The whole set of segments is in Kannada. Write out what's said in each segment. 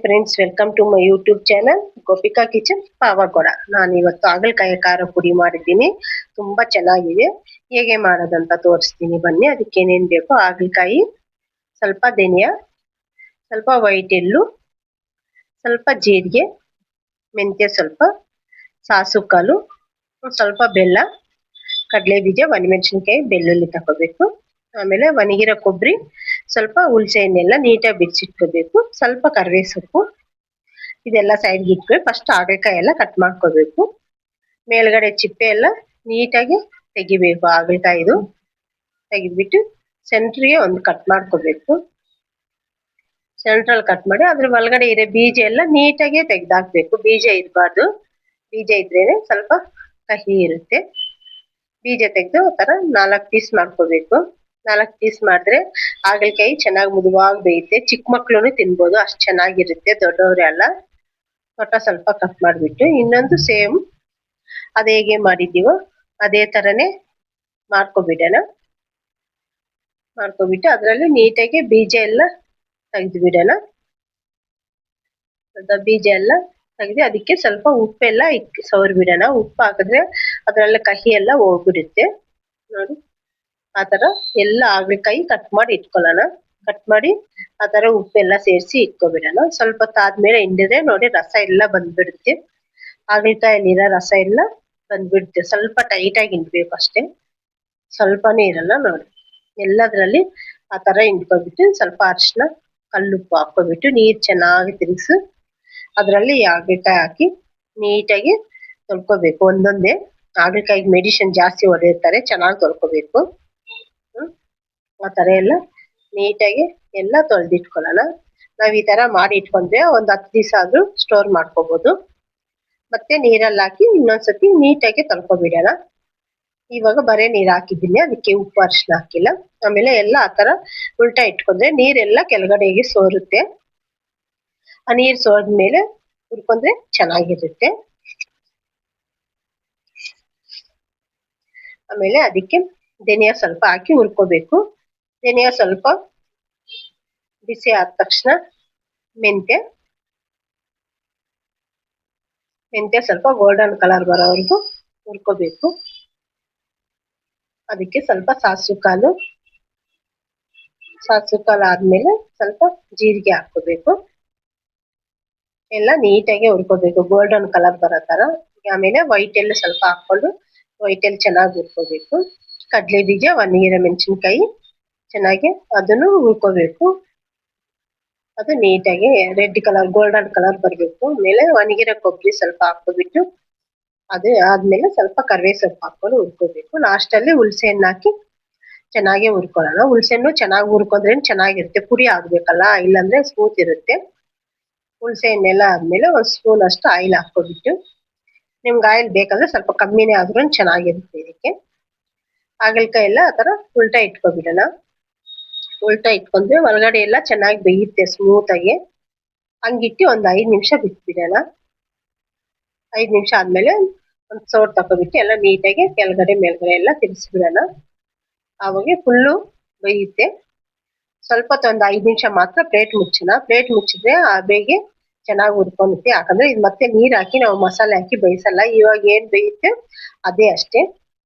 Friends, welcome to my YouTube channel Gopika kitchen Pavagada. ನಾನು ಇವತ್ತು ಹಾಗಲಕಾಯಿ ಖಾರ ಪುಡಿ ಮಾಡಿದ್ದೀನಿ. ತುಂಬಾ ಚೆನ್ನಾಗಿದೆ. ಹೇಗೆ ಮಾಡೋದಂತ ತೋರಿಸ್ತೀನಿ ಬನ್ನಿ. ಅದಕ್ಕೆ ಏನೇನು ಬೇಕು: ಹಾಗಲಕಾಯಿ, ಸ್ವಲ್ಪ ಧನಿಯಾ, ಸ್ವಲ್ಪ ವೈಟ್ ಎಳ್ಳು, ಸ್ವಲ್ಪ ಜೀರಿಗೆ, ಮೆಂತ್ಯ, ಸ್ವಲ್ಪ ಸಾಸು ಕಾಳು, ಸ್ವಲ್ಪ ಬೆಲ್ಲ, ಕಡಲೆ ಬೀಜ, ಒಣಮೆಣಸಿನ್ಕಾಯಿ, ಬೆಳ್ಳುಳ್ಳಿ ತಗೋಬೇಕು. ಆಮೇಲೆ ಒಣಗಿರೋ ಕೊಬ್ಬರಿ, ಸ್ವಲ್ಪ ಹುಣಸೆ ಹಣ್ಣೆಲ್ಲ ನೀಟಾಗಿ ಬಿಡಿಸಿಟ್ಕೋಬೇಕು, ಸ್ವಲ್ಪ ಕರಿಬೇವು ಸೊಪ್ಪು, ಇದೆಲ್ಲ ಸೈಡ್ಗೆ ಇಟ್ಕೊಂಡು ಫಸ್ಟ್ ಹಾಗಲಕಾಯಿ ಎಲ್ಲ ಕಟ್ ಮಾಡ್ಕೋಬೇಕು. ಮೇಲ್ಗಡೆ ಚಿಪ್ಪೆ ಎಲ್ಲ ನೀಟಾಗಿ ತೆಗಿಬೇಕು. ಹಾಗಲಕಾಯಿದು ತೆಗಿದ್ಬಿಟ್ಟು ಸೆಂಟ್ರಿಗೆ ಒಂದು ಕಟ್ ಮಾಡ್ಕೋಬೇಕು. ಸೆಂಟ್ರಲ್ಲಿ ಕಟ್ ಮಾಡಿ ಅದ್ರ ಒಳಗಡೆ ಇರೋ ಬೀಜ ಎಲ್ಲ ನೀಟಾಗಿ ತೆಗ್ದಾಕ್ಬೇಕು. ಬೀಜ ಇರಬಾರ್ದು. ಬೀಜ ಇದ್ರೇನೆ ಸ್ವಲ್ಪ ಕಹಿ ಇರುತ್ತೆ. ಬೀಜ ತೆಗೆದು ಆ ಥರ 4 ಪೀಸ್ ಮಾಡ್ಕೋಬೇಕು. 4 ಪೀಸ್ ಮಾಡಿದ್ರೆ ಹಾಗಲಕಾಯಿ ಚೆನ್ನಾಗಿ ಮುದುವಾಗಿ ಬೇಯುತ್ತೆ. ಚಿಕ್ಕ ಮಕ್ಳು ತಿನ್ಬೋದು, ಅಷ್ಟು ಚೆನ್ನಾಗಿರುತ್ತೆ. ದೊಡ್ಡವರೆಲ್ಲ ಸ್ವಲ್ಪ ಕಟ್ ಮಾಡಿಬಿಟ್ಟು ಇನ್ನೊಂದು ಸೇಮ್ ಅದು ಹೇಗೆ ಮಾಡಿದ್ದೀವೋ ಅದೇ ಥರನೇ ಮಾಡ್ಕೊಬಿಡೋಣ. ಮಾಡ್ಕೊಬಿಟ್ಟು ಅದರಲ್ಲಿ ನೀಟಾಗಿ ಬೀಜ ಎಲ್ಲ ತೆಗೆದು ಬಿಡೋಣ. ಬೀಜ ಎಲ್ಲ ತೆಗೆದು ಅದಕ್ಕೆ ಸ್ವಲ್ಪ ಉಪ್ಪೆಲ್ಲ ಸವರಿ ಬಿಡೋಣ. ಉಪ್ಪು ಹಾಕಿದ್ರೆ ಅದರಲ್ಲ ಕಹಿ ಎಲ್ಲ ಹೋಗ್ಬಿಡುತ್ತೆ. ನೋಡಿ, ಆ ಥರ ಎಲ್ಲ ಹಾಗಲಕಾಯಿ ಕಟ್ ಮಾಡಿ ಇಟ್ಕೊಳ್ಳೋಣ. ಕಟ್ ಮಾಡಿ ಆ ಥರ ಉಪ್ಪೆಲ್ಲ ಸೇರಿಸಿ ಇಟ್ಕೊಬಿಡೋಣ. ಸ್ವಲ್ಪ ಹೊತ್ತಾದ್ಮೇಲೆ ಹಿಂಡಿದ್ರೆ ನೋಡಿ ರಸ ಎಲ್ಲ ಬಂದ್ಬಿಡುತ್ತೆ. ಹಾಗಲಕಾಯಲ್ಲಿರೋ ರಸ ಎಲ್ಲ ಬಂದ್ಬಿಡುತ್ತೆ. ಸ್ವಲ್ಪ ಟೈಟಾಗಿ ಹಿಂಡ್ಬೇಕು ಅಷ್ಟೇ, ಸ್ವಲ್ಪನೇ ಇರಲ್ಲ. ನೋಡಿ, ಎಲ್ಲದರಲ್ಲಿ ಆ ಥರ ಹಿಂಡ್ಕೊಬಿಟ್ಟು ಸ್ವಲ್ಪ ಅರಿಶಿನ, ಕಲ್ಲುಪ್ಪು ಹಾಕ್ಕೊಬಿಟ್ಟು ನೀರು ಚೆನ್ನಾಗಿ ತಿರುಗಿಸಿ ಅದರಲ್ಲಿ ಹಾಗಲಕಾಯಿ ಹಾಕಿ ನೀಟಾಗಿ ತೊಳ್ಕೊಬೇಕು. ಒಂದೊಂದೇ ಹಾಗಲಕಾಯಿಗೆ ಮೆಡಿಸಿನ್ ಜಾಸ್ತಿ ಹೊಡೆಯುತ್ತಾರೆ, ಚೆನ್ನಾಗಿ ತೊಳ್ಕೊಬೇಕು. ಆ ಥರ ಎಲ್ಲ ನೀಟಾಗಿ ಎಲ್ಲ ತೊಳೆದಿಟ್ಕೊಳ್ಳೋಣ. ನಾವು ಈ ಥರ ಮಾಡಿ ಇಟ್ಕೊಂಡ್ರೆ ಒಂದು 10 ದಿವಸ ಆದರೂ ಸ್ಟೋರ್ ಮಾಡ್ಕೋಬೋದು. ಮತ್ತೆ ನೀರಲ್ಲಿ ಹಾಕಿ ಇನ್ನೊಂದ್ಸತಿ ನೀಟಾಗಿ ತೊಳ್ಕೊಬಿಡೋಣ. ಇವಾಗ ಬರೀ ನೀರು ಹಾಕಿದ್ದೀನಿ, ಅದಕ್ಕೆ ಉಪ್ಪು ಅರಿಶಿನ ಹಾಕಿಲ್ಲ. ಆಮೇಲೆ ಎಲ್ಲ ಆ ಥರ ಉಲ್ಟಾ ಇಟ್ಕೊಂಡ್ರೆ ನೀರೆಲ್ಲ ಕೆಳಗಡೆಗೆ ಸೋರುತ್ತೆ. ಆ ನೀರು ಸೋದ್ಮೇಲೆ ಹುರ್ಕೊಂಡ್ರೆ ಚೆನ್ನಾಗಿರುತ್ತೆ. ಆಮೇಲೆ ಅದಕ್ಕೆ ಧನಿಯಾ ಸ್ವಲ್ಪ ಹಾಕಿ ಹುರ್ಕೋಬೇಕು. ಧನಿಯಾ ಸ್ವಲ್ಪ ಬಿಸಿ ಆದ ತಕ್ಷಣ ಮೆಂತ್ಯ ಸ್ವಲ್ಪ ಗೋಲ್ಡನ್ ಕಲರ್ ಬರೋವರೆಗೂ ಹುರ್ಕೋಬೇಕು. ಅದಕ್ಕೆ ಸ್ವಲ್ಪ ಸಾಸು ಕಾಳು ಆದ್ಮೇಲೆ ಸ್ವಲ್ಪ ಜೀರಿಗೆ ಹಾಕೋಬೇಕು. ಎಲ್ಲ ನೀಟಾಗಿ ಹುರ್ಕೋಬೇಕು, ಗೋಲ್ಡನ್ ಕಲರ್ ಬರೋ ತರ. ಆಮೇಲೆ ವೈಟ್ ಎಳ್ಳು ಸ್ವಲ್ಪ ಹಾಕೊಂಡು ವೈಟ್ ಎಳ್ಳು ಚೆನ್ನಾಗಿ ಹುರ್ಕೋಬೇಕು. ಕಡಲೆ ಬೀಜ, ಒಣಗಿರೋ ಮೆಣಸಿನ್ಕಾಯಿ ಚೆನ್ನಾಗಿ ಅದನ್ನು ಹುರ್ಕೋಬೇಕು. ಅದು ನೀಟಾಗಿ ರೆಡ್ ಕಲರ್, ಗೋಲ್ಡನ್ ಕಲರ್ ಬರಬೇಕು. ಆಮೇಲೆ ಒಣಗಿರೋ ಕೊಬ್ಬರಿ ಸ್ವಲ್ಪ ಹಾಕೋಬಿಟ್ಟು ಅದು ಆದ್ಮೇಲೆ ಸ್ವಲ್ಪ ಕರಿಬೇವು ಸೊಪ್ಪು ಹಾಕೊಂಡು ಹುರ್ಕೋಬೇಕು. ಲಾಸ್ಟಲ್ಲಿ ಹುಣಸೆ ಹಣ್ಣು ಹಾಕಿ ಚೆನ್ನಾಗಿ ಹುರ್ಕೊಳ್ಳೋಣ. ಹುಣಸೆ ಹಣ್ಣು ಚೆನ್ನಾಗಿ ಹುರ್ಕೊಂಡ್ರೆ ಚೆನ್ನಾಗಿರುತ್ತೆ. ಪುಡಿ ಆಗ್ಬೇಕಲ್ಲ, ಇಲ್ಲಾಂದ್ರೆ ಸ್ಮೂತ್ ಇರುತ್ತೆ. ಹುಣಸೆ ಹಣ್ಣೆಲ್ಲ ಆದ್ಮೇಲೆ ಒಂದು ಸ್ಪೂನ್ ಅಷ್ಟು ಆಯಿಲ್ ಹಾಕೋಬಿಟ್ಟು, ನಿಮ್ಗೆ ಆಯಿಲ್ ಬೇಕಂದ್ರೆ ಸ್ವಲ್ಪ ಕಮ್ಮಿನೇ ಆದ್ರೂ ಚೆನ್ನಾಗಿರುತ್ತೆ. ಇದಕ್ಕೆ ಹಾಗಲಕಾಯಿ ಎಲ್ಲ ಆ ಥರ ಉಲ್ಟಾ ಇಟ್ಕೊಬಿಡೋಣ. ಉಲ್ಟಾ ಇಟ್ಕೊಂಡ್ರೆ ಒಳಗಡೆ ಎಲ್ಲ ಚೆನ್ನಾಗಿ ಬೇಯುತ್ತೆ ಸ್ಮೂತಾಗಿ. ಹಂಗಿಟ್ಟು ಒಂದು 5 ನಿಮಿಷ ಬಿಟ್ಬಿಡೋಣ. 5 ನಿಮಿಷ ಆದ್ಮೇಲೆ ಒಂದು ಸೌಟ್ ತಗೊಬಿಟ್ಟು ಎಲ್ಲ ನೀಟಾಗಿ ಕೆಳಗಡೆ ಮೇಲ್ಗಡೆ ಎಲ್ಲ ತಿರ್ಗಿಸ್ಬಿಡೋಣ. ಆವಾಗ ಫುಲ್ಲು ಬೇಯುತ್ತೆ. ಸ್ವಲ್ಪ ಒಂದು 5 ನಿಮಿಷ ಮಾತ್ರ ಪ್ಲೇಟ್ ಮುಚ್ಚೋಣ. ಪ್ಲೇಟ್ ಮುಚ್ಚಿದ್ರೆ ಬೇಗ ಚೆನ್ನಾಗಿ ಹುರ್ಕೊಳುತ್ತೆ. ಯಾಕಂದ್ರೆ ಇದು ಮತ್ತೆ ನೀರು ಹಾಕಿ ನಾವು ಮಸಾಲೆ ಹಾಕಿ ಬೇಯಿಸಲ್ಲ. ಇವಾಗ ಏನ್ ಬೇಯುತ್ತೆ ಅದೇ ಅಷ್ಟೇ.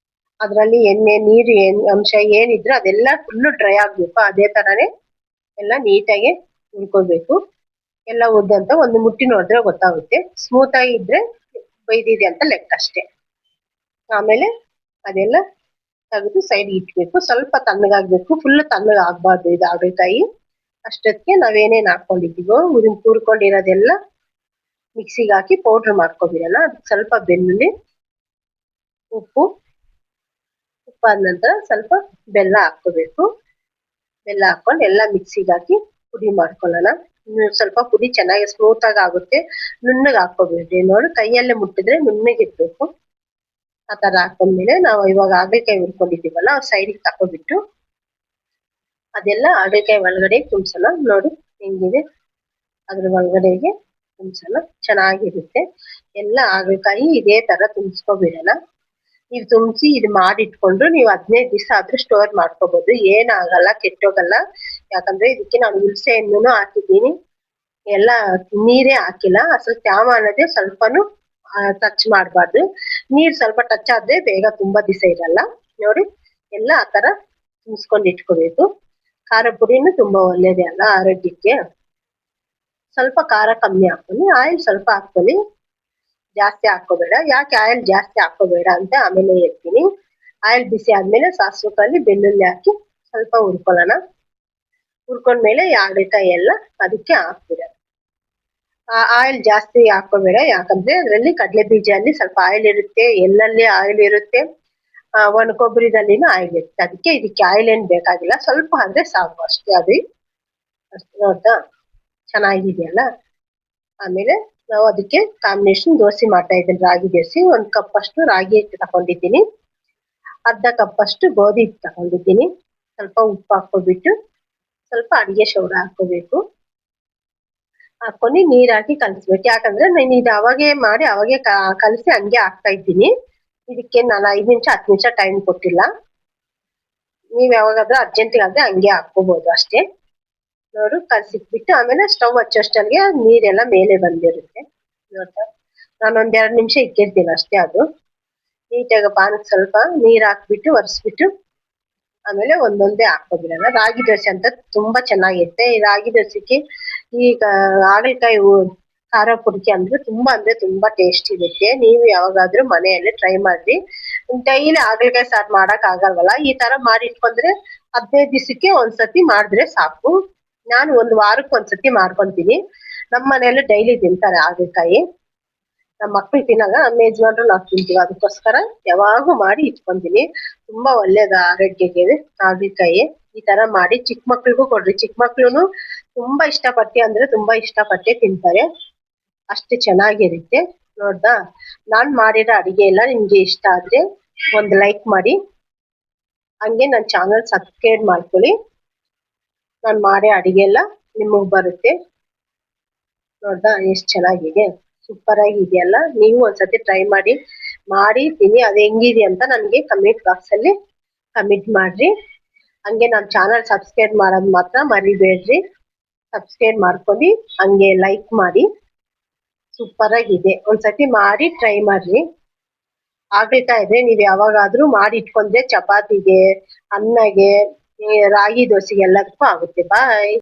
ಅದರಲ್ಲಿ ಎಣ್ಣೆ, ನೀರು ಅಂಶ ಏನಿದ್ರೆ ಅದೆಲ್ಲ ಫುಲ್ಲು ಡ್ರೈ ಆಗ್ಬೇಕು. ಅದೇ ತರನೇ ಎಲ್ಲ ನೀಟಾಗಿ ಹುರ್ಕೋಬೇಕು. ಎಲ್ಲ ಉದ್ದಂತ ಒಂದು ಮುಟ್ಟಿ ನೋಡಿದ್ರೆ ಗೊತ್ತಾಗುತ್ತೆ. ಸ್ಮೂತ್ ಆಗಿ ಇದ್ರೆ ಬೈದಿದೆ ಅಂತ ಲೆಕ್ಕ ಅಷ್ಟೇ. ಆಮೇಲೆ ಅದೆಲ್ಲ ತೆಗೆದು ಸೈಡ್ ಇಟ್ಬೇಕು. ಸ್ವಲ್ಪ ತಣ್ಣಗಾಗ್ಬೇಕು, ಫುಲ್ ತಣ್ಣಗ ಆಗ್ಬಾರ್ದು ಇದು ಹಾಗಲಕಾಯಿ. ಅಷ್ಟೊತ್ತಿಗೆ ನಾವೇನೇನು ಹಾಕೊಂಡಿದ್ದೀವೋ ಹುರ್ಕೊಂಡಿರೋದೆಲ್ಲ ಮಿಕ್ಸಿಗೆ ಹಾಕಿ ಪೌಡ್ರ್ ಮಾಡ್ಕೊಬಿಡೋಣ. ಅದಕ್ಕೆ ಸ್ವಲ್ಪ ಬೆಳ್ಳುಳ್ಳಿ, ಉಪ್ಪು ಆದ ನಂತರ ಸ್ವಲ್ಪ ಬೆಲ್ಲ ಹಾಕೋಬೇಕು. ಬೆಲ್ಲ ಹಾಕೊಂಡು ಎಲ್ಲ ಮಿಕ್ಸಿಗೆ ಹಾಕಿ ಪುಡಿ ಮಾಡ್ಕೊಳ್ಳೋಣ. ಸ್ವಲ್ಪ ಪುಡಿ ಚೆನ್ನಾಗಿ ಸ್ಮೂತ್ ಆಗಿ ಆಗುತ್ತೆ. ನುಣ್ಣಗೆ ಹಾಕೋಬೇಡ್ರಿ. ನೋಡಿ, ಕೈಯಲ್ಲೇ ಮುಟ್ಟಿದ್ರೆ ನುಣ್ಣಗಿರ್ಬೇಕು. ಆ ಥರ ಹಾಕೊಂಡ್ಮೇಲೆ ನಾವು ಇವಾಗ ಹಾಗಲಕಾಯಿ ಹುರ್ಕೊಂಡಿದ್ದೀವಲ್ಲ ಸೈಡಿಗೆ ತಕೊಬಿಟ್ಟು ಅದೆಲ್ಲ ಹಾಗಲಕಾಯಿ ಒಳಗಡೆ ತುಂಬಿಸೋಣ. ನೋಡಿ ಹೆಂಗಿದೆ, ಅದ್ರ ಒಳಗಡೆಗೆ ತುಂಬಿಸೋಣ. ಚೆನ್ನಾಗಿರುತ್ತೆ. ಎಲ್ಲ ಹಾಗಲಕಾಯಿ ಇದೇ ತರ ತುಂಬಿಸ್ಕೊಬಿಡೋಣ. ನೀವು ತುಂಬಿಸಿ ಇದು ಮಾಡಿಟ್ಕೊಂಡು ನೀವು 15 ದಿವಸ ಆದ್ರೂ ಸ್ಟೋರ್ ಮಾಡ್ಕೋಬಹುದು. ಏನಾಗಲ್ಲ, ಕೆಟ್ಟೋಗಲ್ಲ. ಯಾಕಂದ್ರೆ ಇದಕ್ಕೆ ನಾನು ಹುಣಸೆ ಹಣ್ಣು ಹಾಕಿದ್ದೀನಿ. ಎಲ್ಲ ನೀರೇ ಹಾಕಿಲ್ಲ. ಅಸಲು ತ್ಯಾವ ಅನ್ನೋದೇ ಸ್ವಲ್ಪನು ಟಚ್ ಮಾಡಬಾರ್ದು. ನೀರ್ ಸ್ವಲ್ಪ ಟಚ್ ಆದ್ರೆ ಬೇಗ ತುಂಬಾ ದಿವಸ ಇರಲ್ಲ. ನೋಡಿ ಎಲ್ಲ ಆ ತರ ತುಂಬಿಸ್ಕೊಂಡು ಇಟ್ಕೋಬೇಕು. ಖಾರ ಪುಡಿನೂ ತುಂಬಾ ಒಳ್ಳೇದೇ ಅಲ್ಲ ಆರೋಗ್ಯಕ್ಕೆ. ಸ್ವಲ್ಪ ಖಾರ ಕಮ್ಮಿ ಹಾಕೊಳ್ಳಿ, ಆಯಿಲ್ ಸ್ವಲ್ಪ ಹಾಕೊಳ್ಳಿ, ಜಾಸ್ತಿ ಹಾಕೋಬೇಡ. ಯಾಕೆ ಆಯಿಲ್ ಜಾಸ್ತಿ ಹಾಕೋಬೇಡ ಅಂತ ಆಮೇಲೆ ಹೇಳ್ತೀನಿ. ಆಯಿಲ್ ಬಿಸಿ ಆದ್ಮೇಲೆ ಸಾಸಿವೆ ಕಾಳು ಬೆಳ್ಳುಳ್ಳಿ ಹಾಕಿ ಸ್ವಲ್ಪ ಹುರ್ಕೊಳ್ಳೋಣ. ಹುರ್ಕೊಂಡ್ಮೇಲೆ ಹಾಗಲಕಾಯಿ ಎಲ್ಲ ಅದಕ್ಕೆ ಹಾಕ್ಬಿಡ. ಆಯಿಲ್ ಜಾಸ್ತಿ ಹಾಕೋಬೇಡ, ಯಾಕಂದ್ರೆ ಅದರಲ್ಲಿ ಕಡಲೆ ಬೀಜ ಅಲ್ಲಿ ಸ್ವಲ್ಪ ಆಯಿಲ್ ಇರುತ್ತೆ, ಎಳ್ಳಲ್ಲಿ ಆಯಿಲ್ ಇರುತ್ತೆ, ಒಣ ಕೊಬ್ಬರಿದಲ್ಲಿನೂ ಆಯಿಲ್ ಇರುತ್ತೆ. ಅದಕ್ಕೆ ಇದಕ್ಕೆ ಆಯಿಲ್ ಏನ್ ಬೇಕಾಗಿಲ್ಲ, ಸ್ವಲ್ಪ ಆದ್ರೆ ಸಾಕು ಅಷ್ಟೇ. ಅದು ಅಷ್ಟು ನೋಡ್ತಾ ಚೆನ್ನಾಗಿದೆಯಲ್ಲ. ಆಮೇಲೆ ನಾವು ಅದಕ್ಕೆ ಕಾಂಬಿನೇಷನ್ ದೋಸೆ ಮಾಡ್ತಾ ಇದ್ದೀನಿ. ರಾಗಿ ದೋಸೆ 1 ಕಪ್ ಅಷ್ಟು ರಾಗಿ ಹಿಟ್ಟು ತಗೊಂಡಿದ್ದೀನಿ, ಅರ್ಧ ಕಪ್ ಅಷ್ಟು ಗೋಧಿ ಹಿಟ್ಟು ತಗೊಂಡಿದ್ದೀನಿ. ಸ್ವಲ್ಪ ಉಪ್ಪು ಹಾಕೋಬಿಟ್ಟು ಸ್ವಲ್ಪ ಅಡಿಗೆ ಸೋಡಾ ಹಾಕೋಬೇಕು. ಹಾಕೊಂಡು ನೀರ್ ಹಾಕಿ ಕಲಿಸ್ಬೇಕು. ಯಾಕಂದ್ರೆ ನಾನು ಇದು ಅವಾಗೆ ಮಾಡಿ ಅವಾಗೆ ಕಲಸಿ ಹಂಗೆ ಹಾಕ್ತಾ ಇದ್ದೀನಿ. ಇದಕ್ಕೆ ನಾನು 5 ನಿಮಿಷ 10 ನಿಮಿಷ ಟೈಮ್ ಕೊಟ್ಟಿಲ್ಲ. ನೀವ್ ಯಾವಾಗಾದ್ರೂ ಅರ್ಜೆಂಟಿಗಾದ್ರೆ ಹಂಗೆ ಹಾಕೋಬಹುದು ಅಷ್ಟೇ. ನೋಡು ಕಲಸಿಟ್ಬಿಟ್ಟು ಆಮೇಲೆ ಸ್ಟವ್ ಹಚ್ಚೋಷ್ಟಲ್ಲಿಗೆ ನೀರೆಲ್ಲ ಮೇಲೆ ಬಂದಿರುತ್ತೆ. ನೋಡ್ತಾ ನಾನು 1-2 ನಿಮಿಷ ಇಕ್ಕಿರ್ತೀನಿ ಅಷ್ಟೇ. ಅದು ನೀಟಾಗಿ ಪಾನಕ್ ಸ್ವಲ್ಪ ನೀರ್ ಹಾಕ್ಬಿಟ್ಟು ಒರೆಸ್ಬಿಟ್ಟು ಆಮೇಲೆ ಒಂದೊಂದೇ ಹಾಕೋಬಿಡೋಣ. ರಾಗಿ ದೋಸೆ ಅಂತ ತುಂಬಾ ಚೆನ್ನಾಗಿರುತ್ತೆ. ಈ ರಾಗಿ ದೋಸೆಗೆ ಈಗ ಹಾಗಲಕಾಯಿ ಖಾರ ಪುಡಿ ಅಂದ್ರೆ ತುಂಬಾ ಟೇಸ್ಟ್ ಇರುತ್ತೆ. ನೀವು ಯಾವಾಗಾದ್ರೂ ಮನೆಯಲ್ಲಿ ಟ್ರೈ ಮಾಡ್ರಿ. ಡೈಲಿ ಹಾಗಲಕಾಯಿ ಸಾರು ಮಾಡಕ್ ಆಗಲ್ವಲ್ಲ, ಈ ತರ ಮಾಡಿ ಇಟ್ಕೊಂಡ್ರೆ 15 ದಿವಸಕ್ಕೆ ಒಂದ್ಸತಿ ಮಾಡಿದ್ರೆ ಸಾಕು. ನಾನು 1 ವಾರಕ್ಕೆ ಒಂದ್ಸತಿ ಮಾಡ್ಕೊಂತೀನಿ. ನಮ್ಮ ಮನೆಯಲ್ಲಿ ಡೈಲಿ ತಿಂತಾರೆ ಹಾಗಲಕಾಯಿ. ನಮ್ಮ ಮಕ್ಳು ತಿನ್ನಲ್ಲ, ನಮ್ಮ ಯಜಮಾನ್ರು ನಾವು ತಿಂತೀವಿ. ಅದಕ್ಕೋಸ್ಕರ ಯಾವಾಗೂ ಮಾಡಿ ಇಟ್ಕೊಂತೀನಿ. ತುಂಬಾ ಒಳ್ಳೇದು ಆರೋಗ್ಯಕ್ಕೆ ಹಾಗಲಕಾಯಿ. ಈ ತರ ಮಾಡಿ ಚಿಕ್ಕ ಮಕ್ಳಿಗೂ ಕೊಡ್ರಿ. ಚಿಕ್ಕ ಮಕ್ಳುನು ತುಂಬಾ ಅಂದ್ರೆ ತುಂಬಾ ಇಷ್ಟಪಟ್ಟೆ ತಿಂತಾರೆ. ಅಷ್ಟು ಚೆನ್ನಾಗಿರುತ್ತೆ. ನೋಡ್ದಾ, ನಾನ್ ಮಾಡಿರೋ ಅಡಿಗೆ ಎಲ್ಲ ನಿಮ್ಗೆ ಇಷ್ಟ ಆದ್ರೆ ಒಂದು ಲೈಕ್ ಮಾಡಿ, ಹಂಗೆ ನನ್ನ ಚಾನಲ್ ಸಬ್ಸ್ಕ್ರೈಬ್ ಮಾಡ್ಕೊಳ್ಳಿ. ನಾನು ಮಾಡೋ ಅಡಿಗೆ ಎಲ್ಲ ನಿಮಗ್ ಬರುತ್ತೆ. ನೋಡ್ದಾ ಎಷ್ಟು ಚೆನ್ನಾಗಿದೆ, ಸೂಪರ್ ಆಗಿ ಇದೆಯಲ್ಲ. ನೀವು ಒಂದ್ಸತಿ ಟ್ರೈ ಮಾಡಿ ತಿನ್ನಿ. ಅದು ಹೆಂಗಿದೆ ಅಂತ ನನಗೆ ಕಮೆಂಟ್ ಬಾಕ್ಸ್ ಅಲ್ಲಿ ಕಮೆಂಟ್ ಮಾಡ್ರಿ. ಹಂಗೆ ನಮ್ಮ ಚಾನಲ್ ಸಬ್ಸ್ಕ್ರೈಬ್ ಮಾಡೋದು ಮಾತ್ರ ಮರಿಬೇಡ್ರಿ. ಸಬ್ಸ್ಕ್ರೈಬ್ ಮಾಡ್ಕೊಂಡು ಹಂಗೆ ಲೈಕ್ ಮಾಡಿ. ಸೂಪರ್ ಆಗಿದೆ, ಒಂದ್ಸತಿ ಮಾಡಿ ಟ್ರೈ ಮಾಡ್ರಿ. ಹಾಗಲಕಾಯಿ ಇದ್ರೆ ನೀವ್ ಯಾವಾಗಾದ್ರೂ ಮಾಡಿ ಇಟ್ಕೊಂಡ್ರೆ ಚಪಾತಿಗೆ, ಅನ್ನಗೆ, ರಾಗಿ ದೋಸೆಗೆ ಎಲ್ಲದಕ್ಕೂ ಆಗುತ್ತೆ. ಬಾಯ್.